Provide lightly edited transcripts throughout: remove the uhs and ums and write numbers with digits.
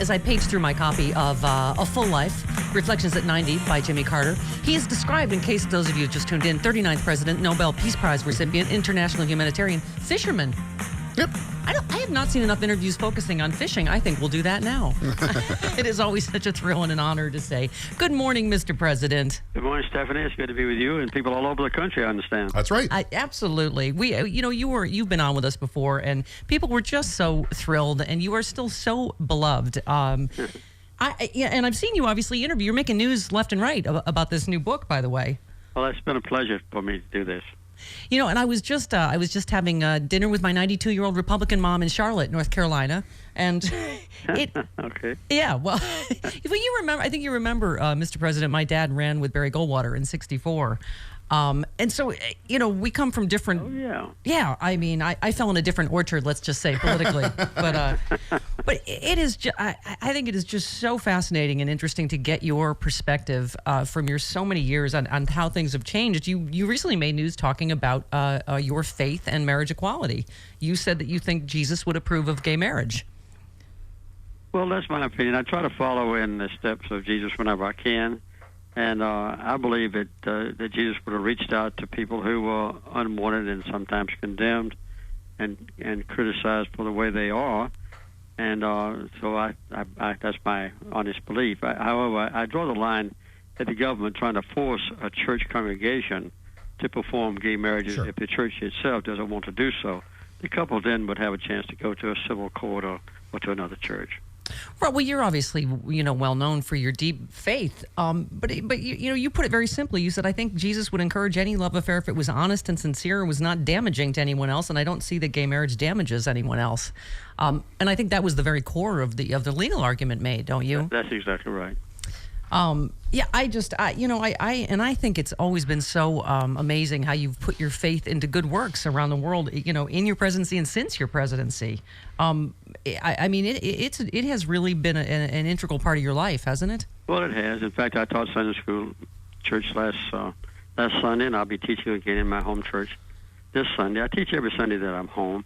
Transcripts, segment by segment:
as I page through my copy of A Full Life, Reflections at 90 by Jimmy Carter. He is described, in case those of you who just tuned in, 39th President, Nobel Peace Prize recipient, international humanitarian, fisherman. Yep. I have not seen enough interviews focusing on fishing. I think we'll do that now. It is always such a thrill and an honor to say, good morning, Mr. President. Good morning, Stephanie. It's good to be with you and people all over the country, I understand. That's right. Absolutely. You've been on with us before, and people were just so thrilled, and you are still so beloved. And I've seen you obviously interview. You're making news left and right about this new book, by the way. Well, it's been a pleasure for me to do this. And I was just having dinner with my 92-year-old Republican mom in Charlotte, North Carolina, and Okay. Yeah, well, I think you remember, Mr. President, my dad ran with Barry Goldwater in '64. And so, we come from different. Oh, yeah. Yeah, I mean, I fell in a different orchard, let's just say, politically. but it is. I think it is just so fascinating and interesting to get your perspective from your so many years on how things have changed. You recently made news talking about your faith and marriage equality. You said that you think Jesus would approve of gay marriage. Well, that's my opinion. I try to follow in the steps of Jesus whenever I can. And I believe that Jesus would have reached out to people who were unwanted and sometimes condemned and criticized for the way they are. And so I that's my honest belief. However, I draw the line at the government trying to force a church congregation to perform gay marriages. Sure. If the church itself doesn't want to do so. The couple then would have a chance to go to a civil court or to another church. Right. Well, you're obviously, well known for your deep faith. But you put it very simply. You said, I think Jesus would encourage any love affair if it was honest and sincere and was not damaging to anyone else. And I don't see that gay marriage damages anyone else. And I think that was the very core of the legal argument made, don't you? That's exactly right. I think it's always been so amazing how you've put your faith into good works around the world, in your presidency and since your presidency. It has really been an integral part of your life, hasn't it? Well, it has. In fact, I taught Sunday school church last Sunday, and I'll be teaching again in my home church this Sunday. I teach every Sunday that I'm home,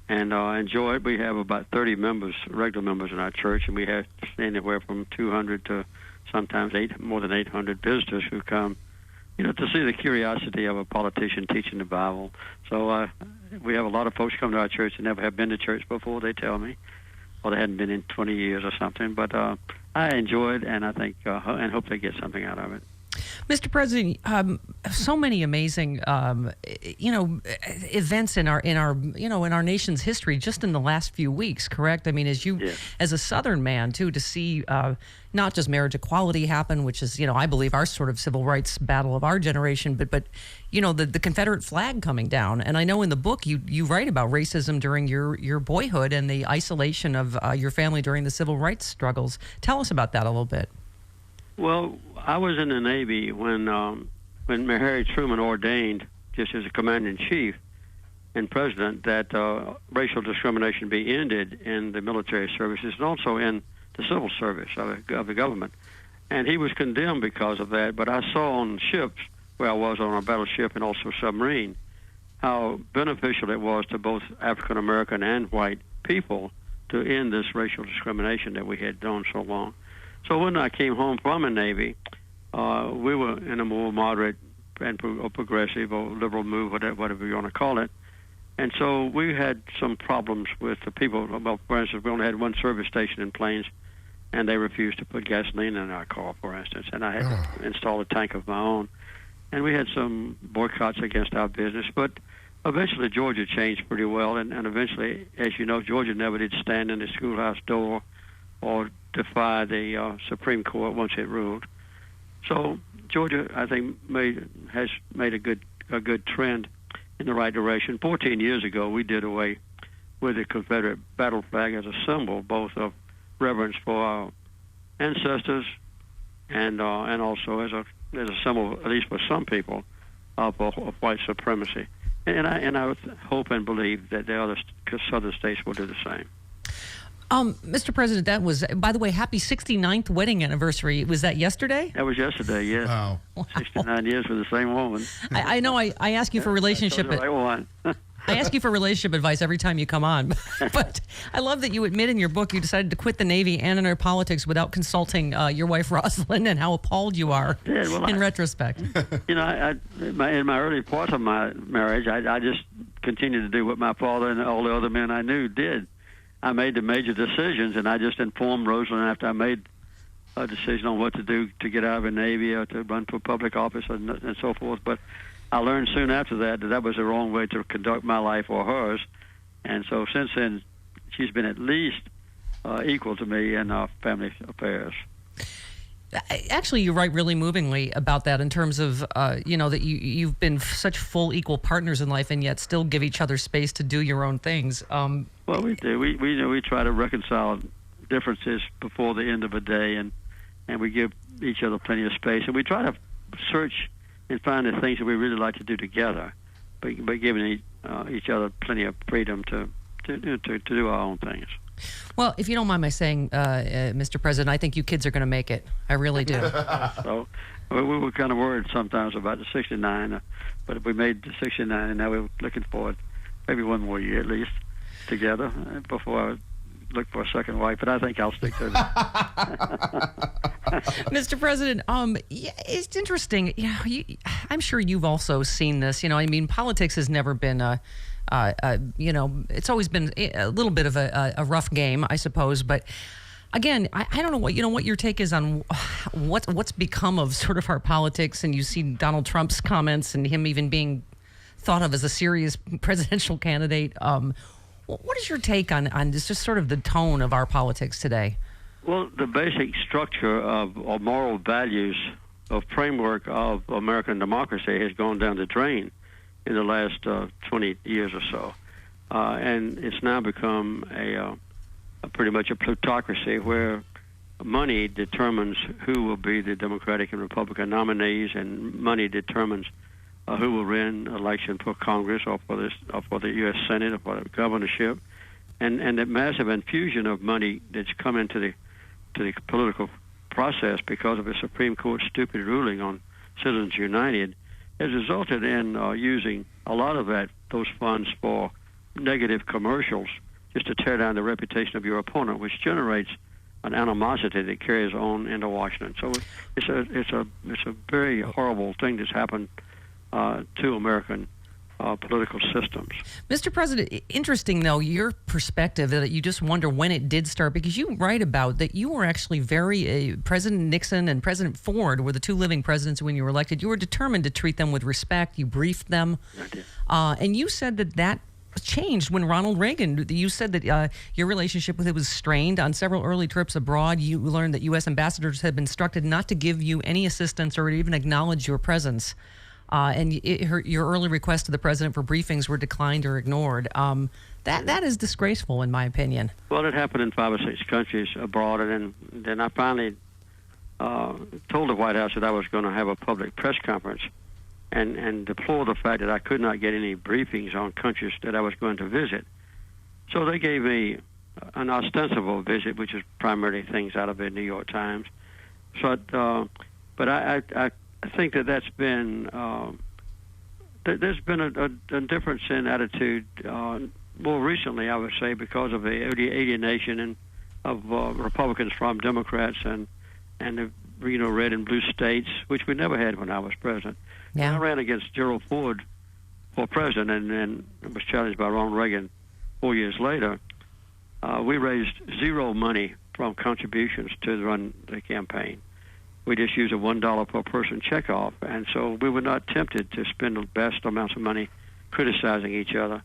and enjoy it. We have about 30 members, regular members in our church, and we have anywhere from 200 to sometimes more than 800 visitors who come, to see the curiosity of a politician teaching the Bible. So we have a lot of folks come to our church that never have been to church before, they tell me, or they hadn't been in 20 years or something. But I enjoy it, and I think and hope they get something out of it. Mr. President, so many amazing, events in our nation's history just in the last few weeks. Correct? I mean, as a Southern man too, to see not just marriage equality happen, which is I believe our sort of civil rights battle of our generation, but the Confederate flag coming down. And I know in the book you write about racism during your boyhood and the isolation of your family during the civil rights struggles. Tell us about that a little bit. Well, I was in the Navy when Harry Truman ordained, just as a commander-in-chief and president, that racial discrimination be ended in the military services and also in the civil service of the government. And he was condemned because of that, but I saw on ships, where I was on a battleship and also submarine, how beneficial it was to both African-American and white people to end this racial discrimination that we had done so long. So when I came home from the Navy, we were in a more moderate and progressive or liberal move, whatever you want to call it. And so we had some problems with the people. Well, for instance, we only had one service station in Plains, and they refused to put gasoline in our car, for instance. And I had to install a tank of my own. And we had some boycotts against our business. But eventually Georgia changed pretty well. And eventually, as you know, Georgia never did stand in the schoolhouse door or defy the Supreme Court once it ruled. So Georgia, I think, has made a good trend in the right direction. 14 years ago, we did away with the Confederate battle flag as a symbol, both of reverence for our ancestors and also as a symbol, at least for some people, of white supremacy. And I hope and believe that the other southern states will do the same. Mr. President, that was, by the way, happy 69th wedding anniversary. Was that yesterday? That was yesterday, yes. Wow. 69 years with the same woman. I know I asked you for relationship. That's the right one. I ask you for relationship advice every time you come on. But I love that you admit in your book you decided to quit the Navy and enter politics without consulting your wife, Rosalyn, and how appalled you are in retrospect. In my early part of my marriage, I just continued to do what my father and all the other men I knew did. I made the major decisions, and I just informed Rosalyn after I made a decision on what to do to get out of the Navy or to run for public office and so forth. But I learned soon after that was the wrong way to conduct my life or hers. And so since then, she's been at least equal to me in our family affairs. Actually, you write really movingly about that in terms of, that you've been such full equal partners in life and yet still give each other space to do your own things. Well, we do. We try to reconcile differences before the end of a day, and we give each other plenty of space. And we try to search and find the things that we really like to do together, but giving each other plenty of freedom to do our own things. Well, if you don't mind my saying, Mr. President, I think you kids are going to make it. I really do. So we were kind of worried sometimes about the 69, but we made the 69, and now we're looking forward maybe one more year at least together before I look for a second wife. But I think I'll stick to it. Mr. President, it's interesting. I'm sure you've also seen this. Politics has never been it's always been a little bit of a rough game, I suppose. But again, I don't know what your take is on what's become of sort of our politics. And you see Donald Trump's comments and him even being thought of as a serious presidential candidate. What is your take on just sort of the tone of our politics today? Well, the basic structure of moral values, of framework of American democracy has gone down the drain in the last 20 years or so. And it's now become a pretty much a plutocracy where money determines who will be the Democratic and Republican nominees, and money determines who will win election for Congress or for the U.S. Senate or for the governorship. And the massive infusion of money that's come into the political process because of the Supreme Court's stupid ruling on Citizens United has resulted in using a lot of those funds for negative commercials just to tear down the reputation of your opponent, which generates an animosity that carries on into Washington. So it's a very horrible thing that's happened to American political systems. Mr. President, interesting, though, your perspective that you just wonder when it did start, because you write about that you were actually President Nixon and President Ford were the two living presidents when you were elected. You were determined to treat them with respect. You briefed them. I did. And you said that changed when Ronald Reagan, you said that your relationship with him was strained. On several early trips abroad, you learned that U.S. ambassadors had been instructed not to give you any assistance or even acknowledge your presence. And your early requests to the president for briefings were declined or ignored. That is disgraceful, in my opinion. Well, it happened in 5 or 6 countries abroad, and then I finally told the White House that I was going to have a public press conference and deplore the fact that I could not get any briefings on countries that I was going to visit. So they gave me an ostensible visit, which is primarily things out of the New York Times. But I think that's been there's been a difference in attitude more recently, I would say, because of the alienation of Republicans from Democrats and the red and blue states, which we never had when I was president. Yeah. I ran against Gerald Ford for president and was challenged by Ronald Reagan 4 years later. We raised zero money from contributions to run the campaign. We just used a $1 per person checkoff, and so we were not tempted to spend the vast amounts of money criticizing each other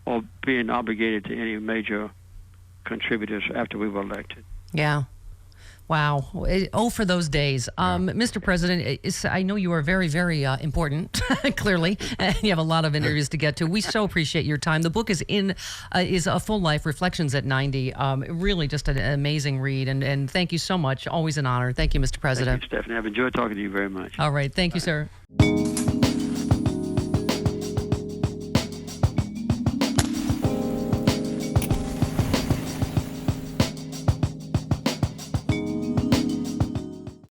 or being obligated to any major contributors after we were elected. Yeah. Wow. Oh, for those days. Mr. President, I know you are very, very important, clearly, and you have a lot of interviews to get to. We so appreciate your time. The book is A Full Life, Reflections at 90. Really just an amazing read, and thank you so much. Always an honor. Thank you, Mr. President. Thank you, Stephanie. I've enjoyed talking to you very much. All right. Thank you, sir.